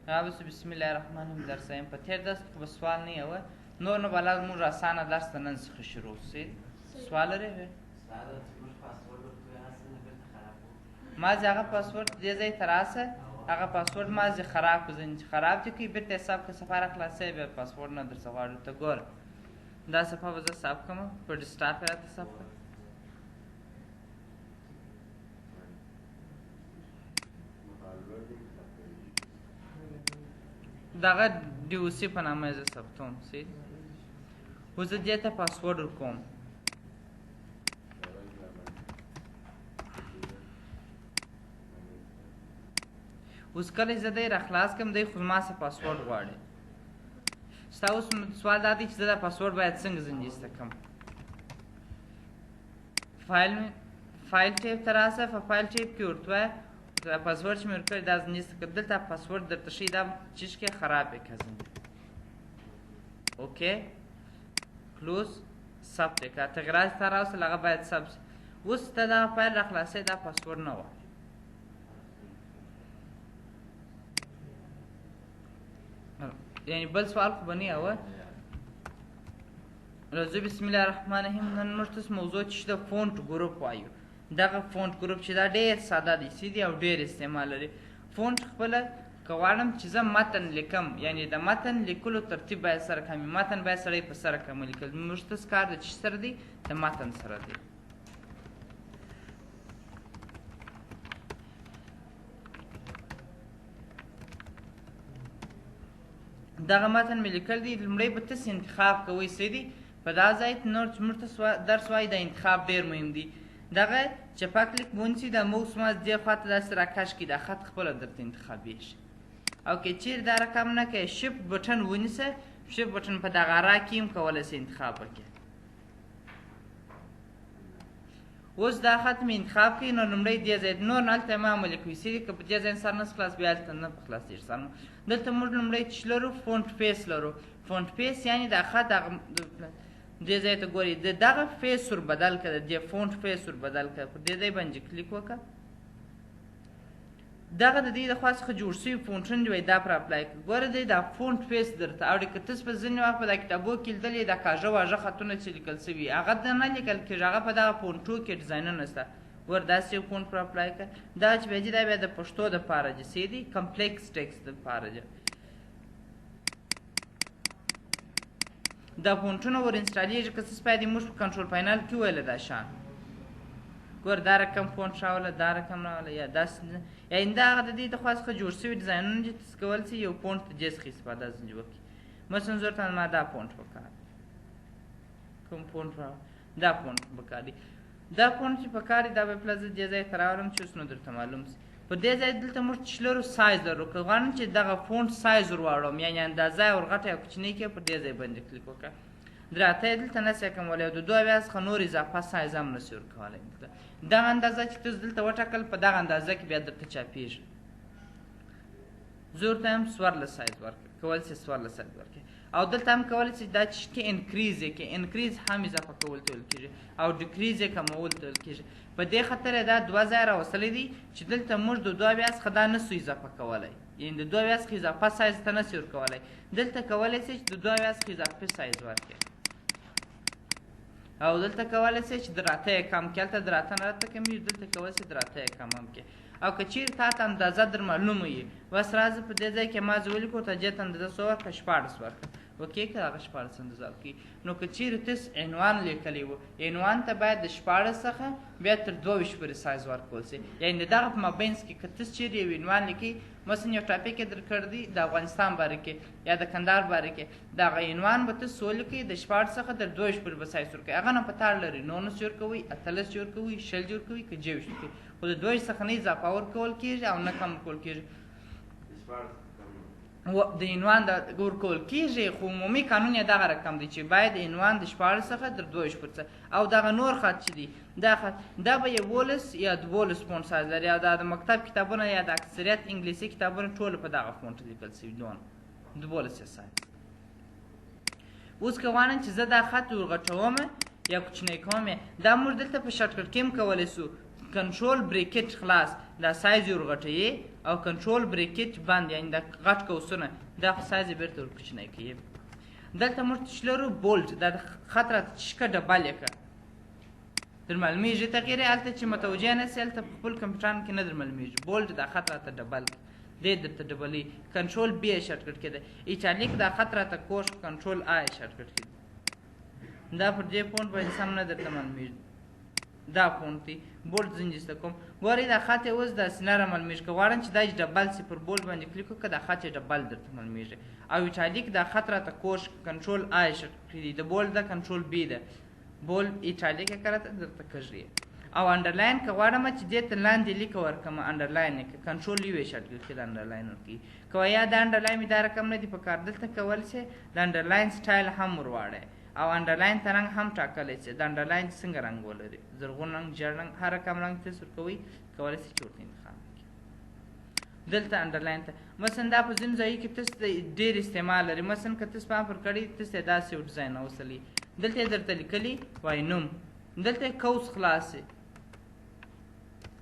بس بسم الله الرحمن الرحیم درس وایم. په تېر درس کې به سوال نه یوه نور نه به لازم موږ اسانه درس ته نن څخه شروع سي. سوال لرې مازې هغه پاسورډ دې ځای ته راسه، هغه پاسورډ مازې خراب کړه، ځینې چې خراب دې کړي بېرته حساب کړه سفاره خلاصوي بیا پاسورډ نه درڅه غواړي. ته ګوره دا صفحه به زه صاف کړم په ډیسکټاپ یې راته صاف کړه. دغه ډي او سي په نامه یې زه ثبتوم. صحیح. اوس زه دې ته پاسورډ ورکوم. اوس کله زه دی راخلاص کړم دی خو زما څخه پاسورډ غواړي. ستا اوس سوال دا دی چې زه دا پاسورډ باید څنګه ځنجیسته کړم. فایل ټیپ ته راسه، په فایل ټیپ کې ورته وایه پاسورډ چې مې ورکړی دا ځنجیسته کړه. دلته پاسورډ درته ښیي دا چیز کې خراب یې کړه ځنجي. اوکې کلوز ثبت یې کړه. تغیرات ته راوستل هغه باید ثبت شي. اوس ته دغه فایل راخلاصوي دا پاسورډ نه وه. یعنی بل سوال خو به نه یوه. راځو بسم الله الرحمن الرحیم. نن موږ تاسو موضوع چې د فونټ ګروپ وایو. دغه فونټ ګروپ چې دا ډېر ساده دی، سیدي او ډېر استعمال لري. فونټ خپله که غواړم چې زه متن لیکم، یعنی د متن لیکلو ترتیب باید سره کم وي. متن باید سړی په سره کم ولیکل. موږ تاسو کار د چی سره دی؟ د متن سره دی. دغه متن مې لیکل دي. لومړی به تاسو انتخاب کوئ. سیدي په دا ځای نور چې موږ تاسو درس وایي د انتخاب ډېر مهم دی. دغه چپه کلیک ونیسئ، د موس ماوس دې خواته داسې راکش کړي، دا خط خپله درته انتخابېږي. او که چیرې دا رقم نه کوې شفت بټن ونیسه. شفت بټن په دغه را کې هم کولی سئ انتخاب وکړې. اوس دا خط مې انتخاب کړي نو لومړی دې ځای نور نه هلته مه عملي کوئ. سیدي که په دې ځای سر نه خلاص بیا هلته نه خلاصېږي سر. دلته موږ لومړی چې لرو فونټ فیس لرو. فونټ فیس یعنې دا خط دې ځای ته ګورئ د دغه فیس ور بدل کړه، د دې فونټ فیس ور بدل کړه. پر دې ځای باندې کلیک وکړه. دغه د دې لخوا څخه جوړ شوي فونټونه وایي دا پر اپلای کړه. ګوره دی دا فونټ فیس درته اوړي. که تاسو په ځینې وخت په دا کتابو کې لیدلې دا کاږه واږه خطونه چې لیکل شوي هغه نه لیکل کېږي، هغه په دغه فونټو کې ډیزاینونه شته. ګوره داسې یو فونټ پر اپلای کړه. دا چې بیا دا بیا د پښتو دپاره دي. سیدي کمپلیکس ټیکسټ دپاره دي. دا فونټونه ور انسټالیږي که څه سپی موږ په کنټرول پینل کې وویله دا شان. ګوره دا رقم فونټ راوله، دا رقم راوله، یا داسې یعنې دا هغه د دې دخوا څخه جوړ شوي ډیزاینونه چې تاسو کولی شئ یو فونټ د دې څخه استفاده ځینې وکړي. مثلا زه ورته ما دا فونټ پکار دی. کوم فونټ دا فونټ پکار دی. دا فونټ چې پکار دی دا به پله زه دې ځای ته راولم چې اوس نو درته معلوم شي. په دې ځای دلته موږ چې لرو سایز لرو. که غواړم چې دغه فونټ سایز ور واړوم یعنې اندازه یې ور غټه یا کوچنۍ کړې په دې ځای باندې کلیک وکړه. دراته یې دلته نسئ کولی او د دوه اویا څخه نور اضافه سایز هم نسئ ورکولی. دغه اندازه چې تاسو دلته وټاکل په دغه اندازه کې بیا درته چاپېږي. زه ورته هم 14 سایز ورکړه، کولی شئ 14 سایز ورکړئ. او دلته هم کولی شئ دا چې کې انکریز یې کړئ. انکریز هم اضافه کول ته ویل کېږي او ډیکریز یې کمول ته ویل کېږي. په دې خاطر یې دا 2 ځایه راوستلی دي چې دلته موږ د 2 اویا څخه دا نسو اضافه کولی، یعنې د 2 اویا څخه اضافه سایز ته نسئ ورکولی. دلته کولی شئ چې د 2 اویا څخه اضافي سایز ورکړئ. او دلته کولی شئ چې د راته یې کم کړئ. هلته د راته نه راته کمیږي، دلته کولی شئ د راته یې کم هم کړئ. او که چیرې تا ته اندازه در معلومه وي بس راځه په دې ځای کې ما زه ولیکو ته دې ته اندازه څه ورکړه 14 ورکړه. اوکې که هغه 14 اندازه ورکړي. نو که چیرې تاسو عنوان لیکلی و عنوان ته باید د 14 څخه بیا تر 22 پورې سایز ورکول شي. یعنې د دغه په مابینځ کې که تاسو چیرې یو عنوان لیکئ مثلا یو ټاپک یې درکړی دی د افغانستان باره کې یا د کندهار باره کې دغه عنوان به تاسو ولیکئ د 14 څخه تر 22 پورې به سایز ورکوئ. هغه نه په تاړ لري 19 جوړ کوئ، 18 جوړ کوئ، 20 جوړ کوئ که 24 جوړ کوئ. خو د 22 څخه نه اضافه ورکول کېږي او نه کم ورکول کېږي. د عنوان ورکول کېږي خو عمومي قانون یې دغه رقم دی چې باید عنوان د 14 څخه تر 22 پورې. او دغه نور خط چې دی دا خط دا به 11 یا 12 فونټ سایز لري. او دا د مکتب کتابونه یا د اکثریت انګلیسي کتابونه ټول په دغه فونټ لیکل شوي 12 سایز. اوس که غواړم چې زه دا خط ورغټوم یا کوچنی کوم دا موږ دلته په شارټکټ کې هم کولی شو. کنټرول بریکټ خلاص دا سایز یې ورغټوي او کنټرول بریکټ بند یعنې دا غټ قوسونه دا خو سایز یې بیرته ورکوچنی کوي. دلته موږ چې لرو بولټ دا د خط راته چشکه ډبل یې کړه در معلومیږي تغیر یې هلته چې متوجه نه سي هلته په خپل کمپیوټران کې نه در معلومیږي. بولټ دا خط راته ډبل دی درته ډبلوي. کنټرول بی یې شارټکټ کېده. ایټالیک دا خط راته کوش کنټرول آی یې شارټکټ کېده. دا پر دې فونټ باندې سم نه درته معلومیږي دا فونټ دی. بولټ زنجسته کوم ګورئ دا خط یې اوس داسې نره معلومیږي. که غواړم چې دا یې ډبل سي پر بولټ باندې کلیک وکړه دا خط یې ډبل درته معلومیږي. او ایټالیک دا خط راته کوش کنټرول آی شارټکټ کړي د بولټ دا کنټرول بی ده. بولټ ایټالیک یې کړه درته کږ او انډرلاین که غواړم چې دې ته لاندې لیکه ورکړم انډرلاین یې کړه کنټرول یو یې شارټکټ کړي د انډرلاین ورکوي. که وایه دا انډرلاین مې دا رقم نه دي په کار دلته کولی شئ د انډرلاین سټایل هم ورواړئ او انډرلاین ته رنګ هم ټاکلی شئ. د انډرلاین څنګه رنګ ولري زرغون رنګ ژیړ رنګ هر رقم رنګ تاسو ورکوئ کولی شئ چې ورته انتخاب کړئ. دلته انډرلاین ته مثلا دا په ځینو ځایو کې تاسو ډېر استعمال لري. مثلا که تاسو پام پر کړئ تاسو یې داسې یو ډیزاین راوستلی دلته یې درته لیکلي وایي نوم دلته یې کوس خلاص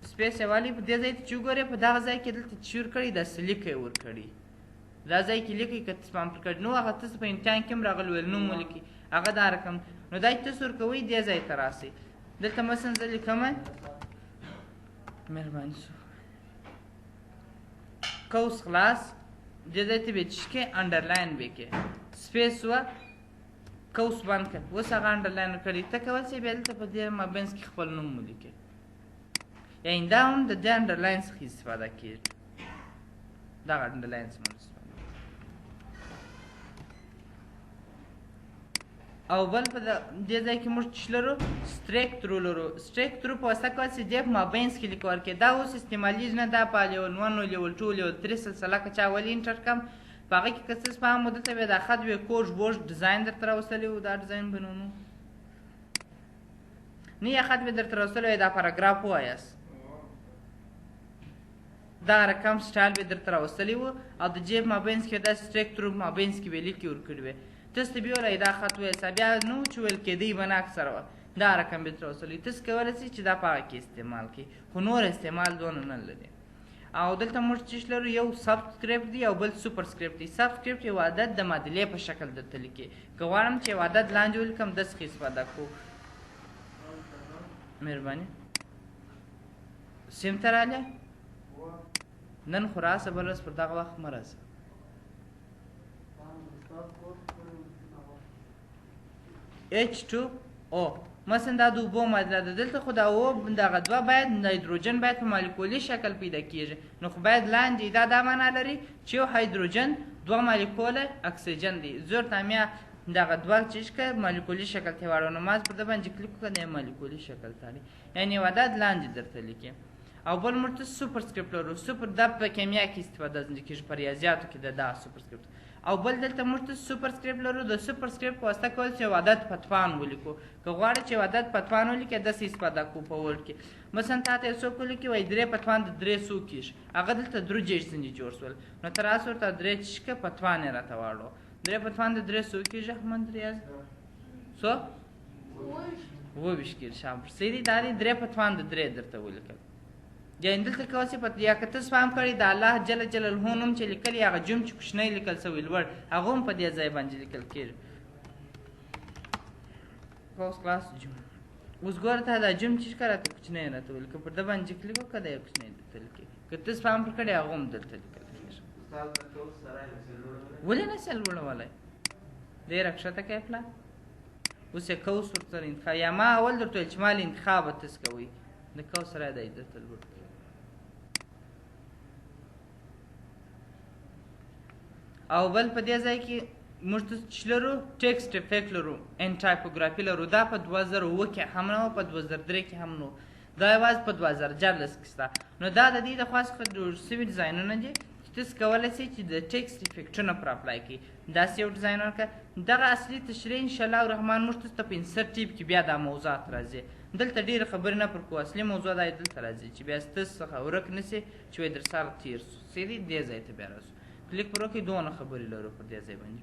سپیس یې والي په دې ځای ته چې وګورئ په دغه ځای کې دلته چې ورکړئ داسې لیکه یې ورکړي دا ځای کې لیکئ که تاسو پام پر کړئ نو هغه تاسو په امتحان کې هم راغلی ویل نوم ولیکئ هغه دا رقم نو دا چې تاسو ورکوئ دې ځای ته راسئ. دلته مثلا زه لیکمه مهرباني شو کوس خلاص دې ځای ته به یې چشکې انډرلاین به یې کې سپیس وه کوس بند کړه اوس هغه انډرلاین کړي ته کولی شئ بیا دلته په دې مابینځ کې خپل نوم ولیکئ. یعنې دا هم د دې انډرلاین څخه استفاده کېږي دغه انډرلاین څخه او بل په دې ځای کې موږ چې لرو سټریک ترو لرو. سټریک ترو په واسطه کولی شئ دې په مابینځ کې لیک ورکړئ. دا اوس استعمالیږي نه دا په لیول 1 لیول 2 لیول 3 سلسله که چا ولې انټر کړم په هغه کې که څه فهم و دلته بیا دا خط بیا کوږ بوږ ډیزاین درته راوستلی و دا ډیزاین به نو نه یا خط بیا درته راوستلی وی دا پاراګراف ووایاست دغه رقم سټایل بیا درته راوستلی و او د جیب مابینځ کې دا سټریک ترو مابینځ کې به لیکې ورکړي وی تاسو ته بیا ویلی دا خط وایاست بیا نه و چې ویل کېدی به نه اکثره وه دا رقم بیا درته راوستلی تاسو کولی شئ چې دا په هغه کې استعمال کړئ خو نور استعمال دونه نه لري. او دلته موږ چې لرو یو سبسکریپټ دی او بل سوپرسکریپټ دی. سبسکریپټ یو عدد د معادلې په شکل درته لیکي. که غواړم چې یو عدد لاندې ولیکم داسې ښه استفاده کوو. مهرباني سیم ته راغلی نن خو راسه بل ورځ پر دغه وخت مه راسه. H2O مثلا دا د اوبو معادله ده دلته خو دا او دغه دوه باید هایدروجن باید په مالیکولي شکل پیدا کیږي نو خو باید لاندې دا معنا لري چې یو هایدروجن دوه مالیکوله اکسیجن دی زور تامیا دغه دوه چیشکه مالیکولي شکل ته واړو نو ماز پر د باندې کلیک وکړه د مالیکولي شکل تاري یعنی یو عدد لاندې درته لیکي. او بل مرته سوپرسکریپټ لرو. سوپر د په کیمیا کې استفاده کیږي په ریاضیاتو کې دا سوپرسکریپټ او بل دلته موږ سوپرسکریپټ لرو. د سوپرسکریپټ په واسطه کولی چې عدد پتوان ولیکو. که غواړئ چې عدد پتوان ولیکئ داسې استفاده کوو په ورډ کې. مثلا تا ته یو څوک ولیکي وایي 3 پتوان د 3 څو کېږي هغه دلته درو جیش ځینې جوړ شول نو ته راسه ورته 3 چشکه پتوان یې راته واړو 3 پتوان د 3 څو کېږي احمد ریاض څو 22 کېږي شاباش صحیح دا دی 3 پتوان د 3 درته ولیکل. یعنې دلته کولی شئ یا که تاسو فهم کړئ د الله جل جلاله نوم چې لیکلي هغه جم چې کوچنی لیکل شوی لوړ هغه هم په دې ځای باندې لیکل کېږي. کوس کلاس جم اوس ګوره ته دا جم چې ښکاره راته کوچنی راته ولیکه پر ده باندې کلیک وکړه دا یو کوچنی درته لیکي. که تاسو فهم پر کړئ هغه هم دلته لیکل کېږي. ولې نه شي لوړولی ډېر ښکته کوې پلار اوس یې کوس ورته انتخاب یا ما اول درته ویل چې ما له انتخابه تاسو کوئ د کوس سره دی درته لوړ او بل په دې ځای کې موږ چې لرو ټیکسټ افیکټ لرو ان ټایپوګرافي لرو دا په 2009 کې هم نه په 2003 کې هم نه دا یوازې په 2014 کې شته نو دا د دې د خاص جوړ شوي ډیزاینونه دي چې تاسو کولی شئ چې د ټیکسټ افیکټونه پر اپلای کړئ داسې یو ډیزاین ورکړه دغه اصلي تشریح انشاءالله الرحمن موږ تاسو ته په انسرټ ټیپ کې بیا دا موضوعات راځي دلته ډېرې خبرې نه پر کوو اصلي موضوع دا دلته راځي چې بیا ستاسو څخه ورک نه شي چې وایي در سره تېر سو سیدې دې ځای ته بیا راسو کلیک پر وکړئ دونه خبرې لرو پر دې ځای باندې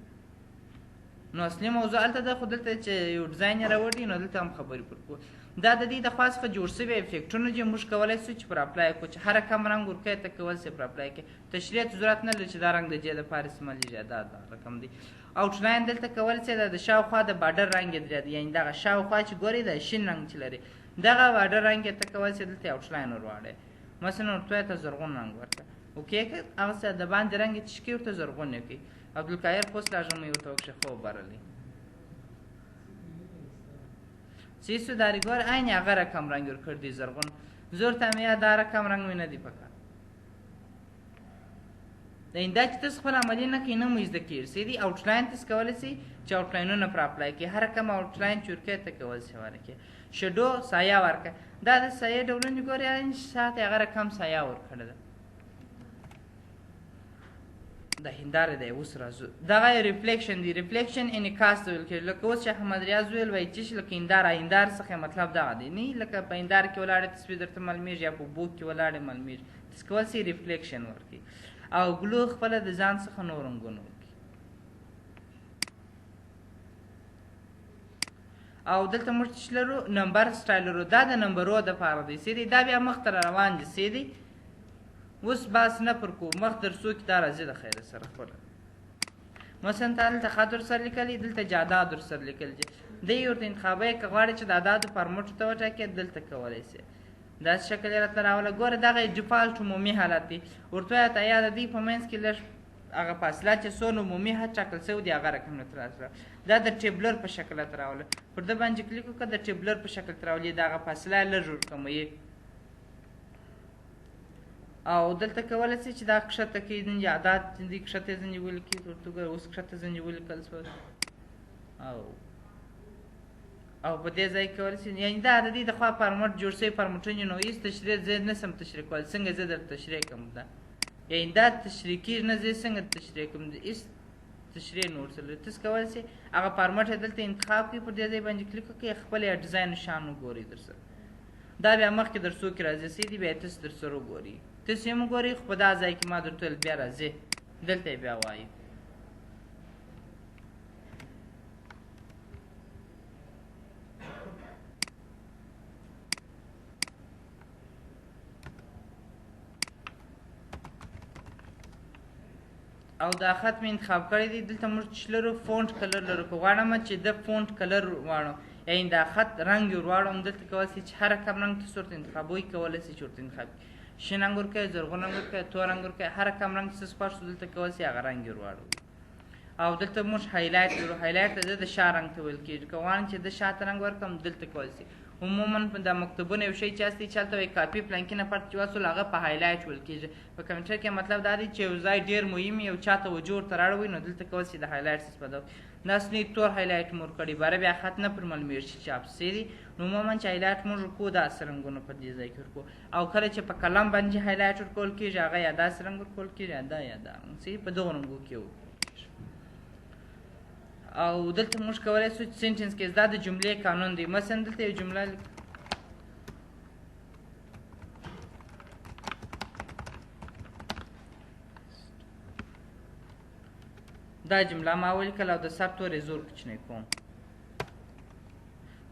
نو اصلي موضوع هلته ده، خو دلته چې یو ډیزاین یې راوړي نو دلته هم خبرې پر کوو. دا د دې د خوا څخه جوړ شوي افیکټونه چې موږ کولی شو چې پر اپلای کړو، چې هر کم رنګ ورکوی ته کولی شي پر اپلای کړي. تشریح ته ضرورت نه لري چې دا رنګ د جې دپاره استعمالېږي، دا رقم دی. آوټلاین دلته کولی شي د شاوخوا د باډر رنګ یې درې دی، یعنې دغه شاوخوا چې ګورئ د شین رنګ چې لري دغه باډر رنګ یې ته کولی شي دلته آوټلاین ور واړئ. مثلا ورته ته زرغون رنګ ورکړه، اوکې که هغسې د باندې رنګ یې تش کړي ورته زرغون یې کړي. عبدالقاهر خوست راژمی ورته وکړي خوب برلی سیسو داریگار عین هغه رقم رنگ ور کردی زرغون زور تامیا دا رقم رنگ می ندی پکار د ایندا چې تاسو خپل عملی نه کینې مو زده کیږي سیدی آوټلاین تاسو کولای شئ چې آوټلاینونه پر اپلای کړئ. هر کوم آوټلاین چې ورکړئ ته کول شي ورکړئ. شډو سایه ورکړه، دا د سایه ډولونه ګورئ ان شاته هغه رقم سایه ورکړه ده د هنداره دی. اوس راځو دغه ریفلیکشن دی، ریفلیکشن انعکاس ته ویل کېږي. لکه اوس چې احمد ریاض ویل وایي چې لکه هنداره څخه مطلب دغه دی نه لکه په هنداره کې ولاړې تصویر درته معلومیږي یا په بوک کې ولاړې معلومیږي. تاسو کولی شئ ریفلیکشن ورکړئ او ګلو خپله د ځان څخه نور رنګونه وکړي. او دلته موږ چې لرو نمبر سټایل لرو، دا د نمبرو دپاره دی سیدي. دا بیا مخته را روان دي سیدي. اوس بحث نه پر کوو، مخ درسو کې دا راځي د خیره سره خپله. مثلا تا دلته خط ورسره لیکلي، دلته جاداد ورسره لیکل دي. دی ورته انتخابوي که غواړې چې د اعدادو فارمټ ته وټاکې دلته کولی شي. داسې شکل یې راته راوله. ګوره دغه ډیفالټ عمومي حالت دی. ورته وایه ته یا د دې په منځ کې لږ هغه فاصله چې څونه عمومي حد ټاکل شوی دی هغه رقم راته راوله. دا د ټیبلر په شکل راته راوله. پر ده باندې کلیک وکړه د ټیبلر په شکل ته راولي، د هغه فاصله یې لږ ورکموي. او دلته کولی شئ چې دا کښته کړئ ځینې اعداد دي کښته یې ځینې ولیکئ. ورته ګوره اوس کښته ځینې ولیکل شول او په دې ځای کې کولی شئ یعنې دا د دې د خوا فارمټ جوړ شوي فارمټونه نو هېڅ تشریح زه نه شم تشریح کولی. څنګه زه درته تشریح کړم دا یعنې دا تشریح کېږي نه زه څنګه تشریح کړم هېڅ تشریح نه ورسره لري. تاسو کولی شئ هغه فارمټ یې دلته انتخاب کړئ، پر دې ځای باندې کلیک وکړئ، خپل یې ډیزاین شان وګورئ درسره. دا بیا مخکې درسو کې راځي سیدي بیا یې تاسو درسره وګورئ. تاسو یې هم وګورئ خو په دا ځای کې ما درته ویل بیا راځي دلته یې بیا وایي. او دا خط مې انتخاب کړی دی. دلته موږ چې لرو فونټ کلر لرو. که غواړم چې د فونټ کلر واړم یعنې دا خط رنګ یې ور واړم دلته کولی شئ چې هر کوم رنګ تاسو ورته انتخابوئ کولی شئ چې ورته انتخاب کړئ. شین رنګ ورکوئ، زرغون رنګ ورکوئ، تور رنګ ورکوئ، هر کوم رنګ چې تاسو خوښ شو دلته کولی شئ هغه رنګ یې ور واړوئ. او دلته موږ هایلایټ لرو. هایلایټ د د شا رنګ ته ویل کېږي. که غواړم چې د شاته رنګ ورکړم دلته کولی شئ. عموما دا مکتوبونه یو شی چې هستي چې هلته وایي کاپي پلانکي نه پټ چې واڅول هغه په هایلایټ ویل کېږي. په کمپیوټر کې مطلب دا دی چې یو ځای ډېر مهم یو چا توجه ورته راړوي نو دلته کولی شئ د هایلایټ استفاده وکړئ. دا سنی تور هایلایټ مو ورکړی باره بیا خط نه پر معلومیږي چې چاپ شوی دی. نو عموما چې هایلایټ موږ ورکوو داسې رنګونه په دې ځای کې ورکوو. او کله چې په قلم باندې هایلایټ ورکول کېږي هغه یا داسې رنګ ورکول کېږي یا دا په دغو رنګو کې او دلته موږ کولی شو چې سینټنس کې دا د جملې قانون دی. مثلا دلته یو جمله دا جمله ما ولیکل او د سر تورې زور کوچنی کوم.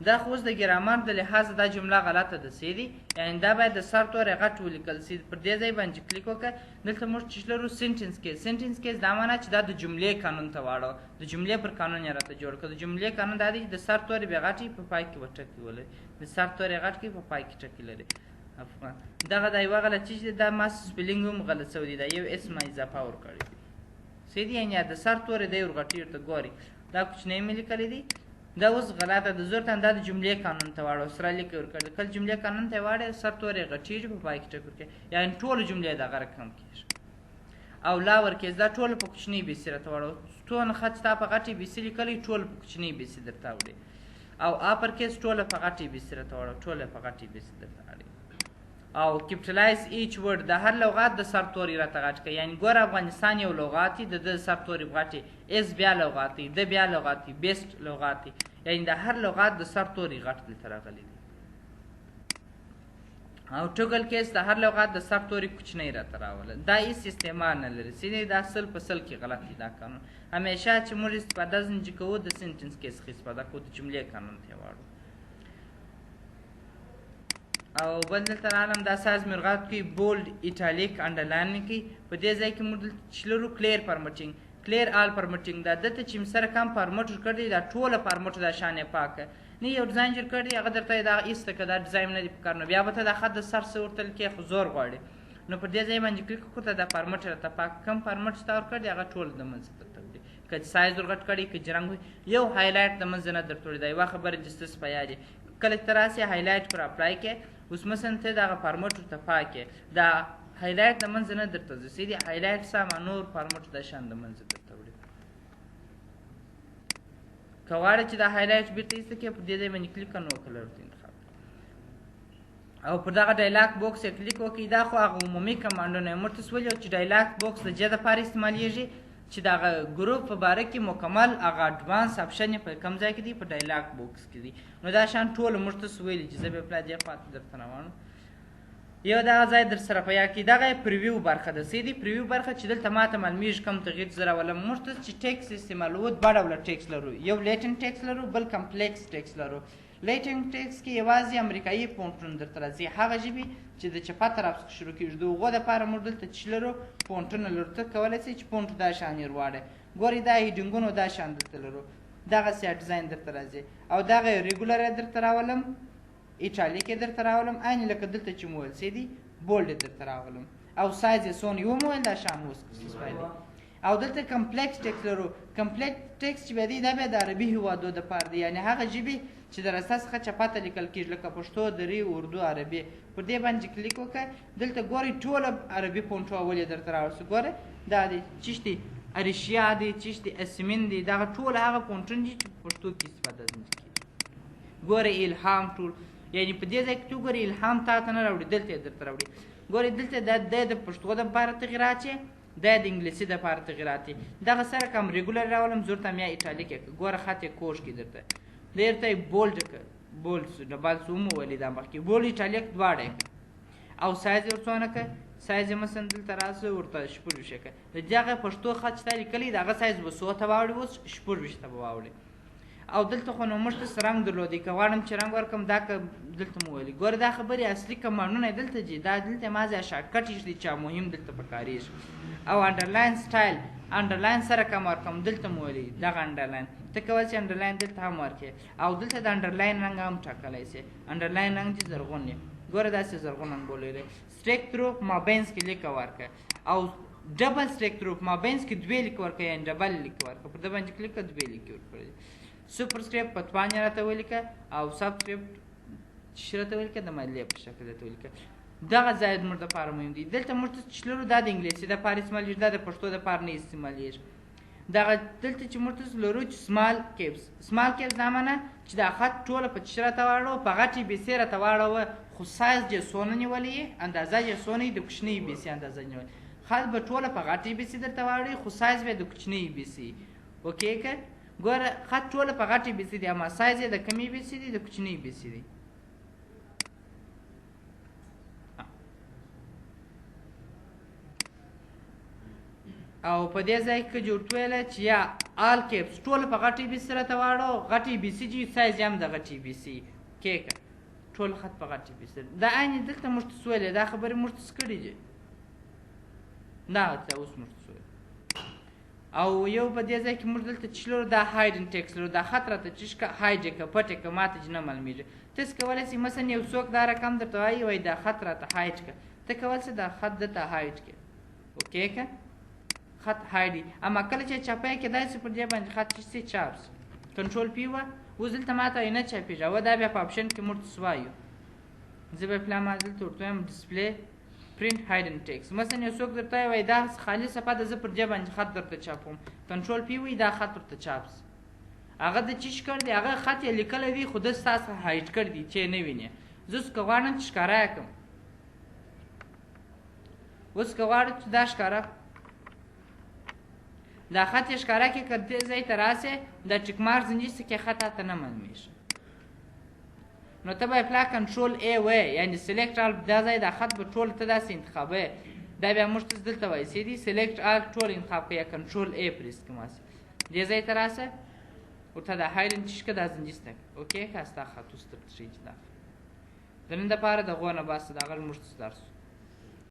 دا خو اوس د ګرامر د لحاظه دا جمله غلطه ده سیدي یعنې دا باید د سر تورې غټ ولیکل سي. پر دې ځای باندې کلیک وکړه. دلته موږ چې لرو سینټنس کیس. سینټنس کیس دا معنا چې دا د جملې قانون ته واړو، د جملې پر قانون یې راته جوړ کړه. د جملې قانون دا دی چې د سر تورې بیا غټ په پای کې به ټکي ولري، د سر تورې غټ کې په پای کې ټکي لري. دغه دا یوه غلطي چې دا ما سپیلینګ هم غلط شوی دی، دا یو اس ما اضافه ورکړی دی سیدي یعنې د سر تورې دی ورغټي ورته ګوري. دا کوچنی مې لیکلی دی. دا اوس غلطه ده. زور ته دا د جملې قانون ته واړو سره لیکې ورکړي. کله جملې قانون ته یې واړې سر تورې غټېږي په پای کې ټک ورکوي یعنې ټولو جملې دغه رقم کېږي. او لا ورکېز دا ټوله په کوچنۍ بیسي راته واړو. څونه خط ستا په غټې بیسي لیکلی ټوله په کوچنۍ بیسي درته وړي. او اپر کیس ټوله په غټې بیسي راته واړو، ټوله په غټې بیسي درته وړي. او کیپټلایز ایچ ورډ د هر لغات د سر تورې راته غټ کړئ. یعنې ګوره افغانستان یو لغات دی، د ده سر تورې غټې، اس بیا لغات دی، د بیا لغات دی، بیسټ لغات دی. یعنې د هر لغات د سر تورې غټ دلته راغلی دی. او ټوګل کیس د هر لغت د سر توري کوچنی راته راوله دا هېڅ استعمال نه لري سیدې دا سل په سل کې غلط دی دا قانون همیشه چې موږ استفاده ځینې کوو د سنټنس کې څخه استفاده کوو د جملې قانون ته واړو او بل دلته راغلم دا ساز مرغات کوي بولډ ایټالیک انډرلاین کوي په دې ځای کې موږ دلته چې لرو کلیر فارمټینګ کلیر آل فارمټینګ دا دلته چې سره کم فارمټ کړی دا ټوله فارمټ دا شان یې پاکه نه یو ډیزاین جوړ کړی هغه درته دا ایسته که دا ډیزاین نه دی پکار نو بیا به ته دا خط د سر څه ورته لیکې خو زور غواړي نو په دې ځای باندې کلیک وکړه دا فارمټ راته پاک کم فارمټ چې تا ورکړی هغه ټول د منځه درته وړي که سایز ورغټ کړي که جرنګ یو هایلایټ د منځه نه درته وړي دا یوه خبره جسته په یاد کله چې ته راسې هایلایټ پر اپلای کې اوس مثلا ته دغه فارمټ ورته پاکې دا هایلایټ د منځه نه درته ځي سیدې هایلایټ سمه نور فارمټ د شان د منځه درته وړي که غواړې چې دا هایلایټ بېرته ایسته کړې په دې ځای باندې کلیک کړه نو کلر ورته انتخاب او پر دغه ډایلاګ بوکس یې کلیک وکړئ دا خو هغه عمومي کمانډونه یې موږ تاسو ویلي چې ډایلاګ بوکس د جې دپاره استعمالیږي چې د هغه ګروپ په باره کې مکمل هغه اډوانس اپشن یې په کوم ځای کې دی په ډایلاګ بوکس کې دی نو دا شان ټول موږ تاسو ویلي چې زه بیا پلا دې خواته درته روان یو دغه ځای در سره په یاد کړي دغه پریویو برخه ده سیدې پریویو برخه چې دلته ماته معلومیږي کوم تغیر زه راولم موږ ته چې ټیکس استعمالوو دوه ډوله ټیکس لرو یو لیټن ټیکس لرو بل کمپلیکس ټیکس لرو لیټن ټیکس کې یوازې امریکایي فونټونه درته راځي هغه ژبې چې د چپه طرف څخه شروع کېږي د هغو دپاره موږ دلته چې لرو فونټونه لرو ته کولی شئ چې فونټ دا شان یې ورواړئ ګورئ دا هیډینګونو دا شان دلته لرو دغسې ډیزاین درته راځي او دغه ریګولر یې درته راولم ایټالیک یې درته راولم عین لکه دلته چې مو ویل سیدي بولډ یې درته راولم او سایز یې څونه یې ومویل دا شان اوس فایلې او دلته کمپلیکس ټیکس لرو کمپلیکس ټیکس چې بیا دی دا بیا د عربي هیوادو دپاره دی یعنې هغه ژبې چې د رسته څخه چپاته لیکل کېږي لکه پښتو دري اردو عربي پر دې باندې کلیک وکړه دلته ګورئ ټوله عربي فونټ اول یې درته راوړسو ګورئ دا دی چیش دی اریشیا دی چیش دی اسمین دی دغه ټول هغه فونټونه دي چې په پښتو کې استفاده ځنې کېږي ګورئ الهام ټول یعنې په دې ځای کې چې وګورئ الهام تا ته نه راوړي دلته یې درته راوړي ګورئ دلته دا د پښتو دپاره تغیرات چې دا د انګلیسي دپاره تغیرات دي دغه سره کوم ریګولر راولم زه ورته بیا ایټالیک یې کړه ګوره خط یې کوږ کړي درته درته یې بولډ کړه بولډ ډبل څه ومویلې دا مخکې بولډ ایټالیک دواړه یې کړه او سایز یې ورڅونه کړه سایز یې مثلا دلته راسه ورته شپږ ویشته کړه د دغه پښتو خط چې تا لیکلی د هغه سایز به څو ته واوړي اوس شپږ ویشته به واوړي او دلته خو نو موږ ته رنګ درلودی که غواړم چې رنګ ورکړم دا که دلته مو ویلي ګوره دا خبرې اصلي کمانډونه یې دلته دي دا دلته ما ځای شارټکټ ایښي چې مهم دلته پکارېږي او انډرلاین سټایل انډرلاین سره کوم ورکړم دلته مو ویلي دغه انډرلاین ته کولی چې انډرلاین دلته هم ورکړې او دلته د انډرلاین رنګ هم ټاکلی شي انډرلاین رنګ چې زرغون دی ګوره داسې زرغون رنګ بوللی سټریک تھرو مابینس کې لیکه ورکړه او ډبل سټریک تھرو مابینس کې دوې لیکه ورکړه یا ډبل لیکه ورکړه پر ده باندې کلیک کړه دوې لیکې ورکړئ سوپر سکریپټ په توانیه راته ولیکه او سب سکریپټ چې راته ولیکه د ملیې په شکل راته ولیکه دغه ځای زموږ دپاره مهم دي دلته موږ ته چې لرو دا د انګلیسي دپاره استعمالیږي دا د پښتو دپاره نه استعمالیږي دغه دلته چې موږ ته لرو چې سمال کیپس دا معنی چې دا خط ټوله په چش راته واړوه په غټې بیسې راته واړوه خو سایز یې څونه نیولی یې اندازه یې څونه د کوچنۍ بیسې اندازه نیولې خط به ټوله په غټې بیسې درته واړوي خو سایز به یې د کوچنۍ بیسې اوکې که ګوره خط ټوله په غټې بیسې دي اما سایز یې د کمې بیسې دي د کوچنۍ بیسې دي او په دې ځای کې جوړ ویله چې یا آل کیپس ټوله په غټې بیسې راته واړو غټې بیسې چې سایز یې هم د غټې بیسې کېکه ټول خط په غټې بیسې دا عین دلته موږ ته سویلې دا خبرې موږ ته څه کړي دي دا اوس موږ ته سویل او یو په دې ځای کې موږ دلته چې لرو دا هایډن ټیکس لرو دا خط راته چې هایډ یې کړه پټ یې کړه ما ته چې نه معلومېږي تاسو کولی شئ مثلا یو څوک دا رقم درته وایي وایي دا خط راته هایډ کړه ته کولی شئ دا خط دلته هایډ کړې اوکې که خط هایډ اما کله چې چاپه یې کېدای شي پر دې باندې خط چې چاپ شي کنټرول پی وه اوس دلته ما ته نه چاپېږي او دا بیا په آپشن کې موږ ته څه وایو زه به پلا ما دلته ورته وایم ډسپلی پرنټ هایډن ټیکس مثلا یو څوک درته وایي دا خالي صفحه ده زه پر دې باندې خط درته چاپوم کنټرول پی وایي دا خط ورته چاپ شي هغه د چی کړ دی هغه خط یې لیکلی وي خو ده ستا څخه هایډ کړی دی چې یې نه وینې زه اوس که غواړم چې ښکاره یې کړم اوس که غواړم چې دا ښکاره دا خط یې ښکاره کړې که دې ځای ته راسې دا ټیک مارک ځنې کې خط ته نه معلومېږي نو ته به یې پلا کنټرول ای وایې یعنې سلیکټ آل دا ځای دا خط به ټول ته داسې انتخابوې دا بیا موږ ته دلته وایي سیدي سلیکټ آل ټول انتخاب کړه یا کنټرول ای پریس کړه ماسې دې ځای ته راسه ورته دا هایلنډ چیش کړه دا زنجیر سته کړه اوکې که ستا خط اوس درته ښیي چې دا د نن دپاره د غوه نه باسه د هغه لمونځ ته درس